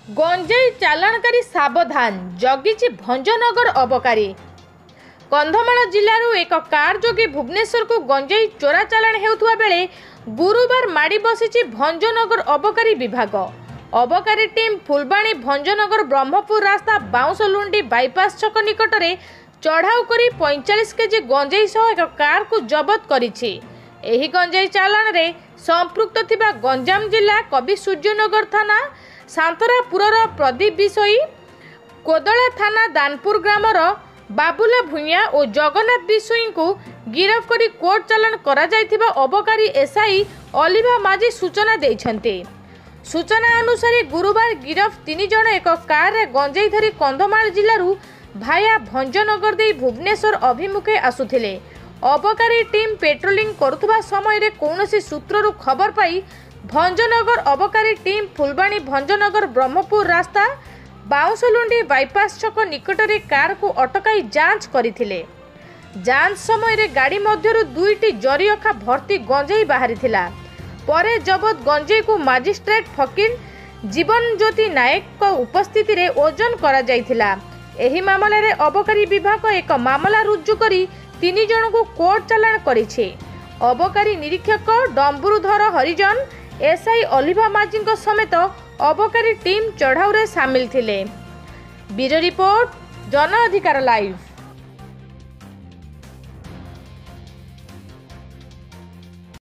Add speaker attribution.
Speaker 1: गंजेई चालाणकारी सावधान जगिछि भंजनगर अबकारी। कंधमाल जिल्लारू एक कार जोगी भुवनेश्वर को गंजेई चोरा चालाण हेउथुवा बेले गुरुवार माड़ी बसिछि भंजनगर अबकारी विभाग। अबकारी टीम फुलबाणी भंजनगर ब्रह्मपुर रास्ता बाउंसलुंडी बाईपास छक निकटरे चढ़ाऊ करी 45 केजी गंजेई सह एक कार को जबत करिछि। एही गंजेई चालाण रे संपृक्त थिबा गंजाम जिला कवि सूर्यनगर थाना सांतरापुरर प्रदीप विषयी, कोदला थाना दानपुर ग्रामर बाबुला भुइया और जगन्नाथ विषयी को गिरफ करी कोर्ट चालाण करा जायथिबा अबकारी एसआई अलिभा माझी सूचना देइछन्ते। सूचना अनुसार गुरुवार गिरफ 3 जण एक कार रे गंजेई धरी कंधमाल जिल्लारू भाया भंजनगर दे भुवनेश्वर अभिमुखे आसुथिले। अबकारी टीम पेट्रोलिंग करुथबा समय रे कौनसी सूत्ररू खबर पाई भंजनगर अबकारी टीम फुलबाणी भंजनगर ब्रह्मपुर रास्ता बाउंसलुंडी बाईपास छक निकटरे कार को अटकाई जांच करथिले। जांच समय रे गाड़ी मध्यरु 2टी जरी अखा भर्ती गंजेई बाहरी थिला। परे जबत गंजेई को मजिस्ट्रेट फकीर जीवन ज्योति नायक को उपस्थिति रे ओजन करा जायथिला। एही मामला रे अबकारी विभाग एक मामला रुजु करी 3 जण को कोर्ट चालाण करिछि। अबकारी निरीक्षक डम्बुरुधर हरिजन, एसआई अलिभा माझी समेत अबकारी टीम चढ़ाऊ रे सामिल थिले। ब्यूरो रिपोर्ट, जन अधिकार लाइव।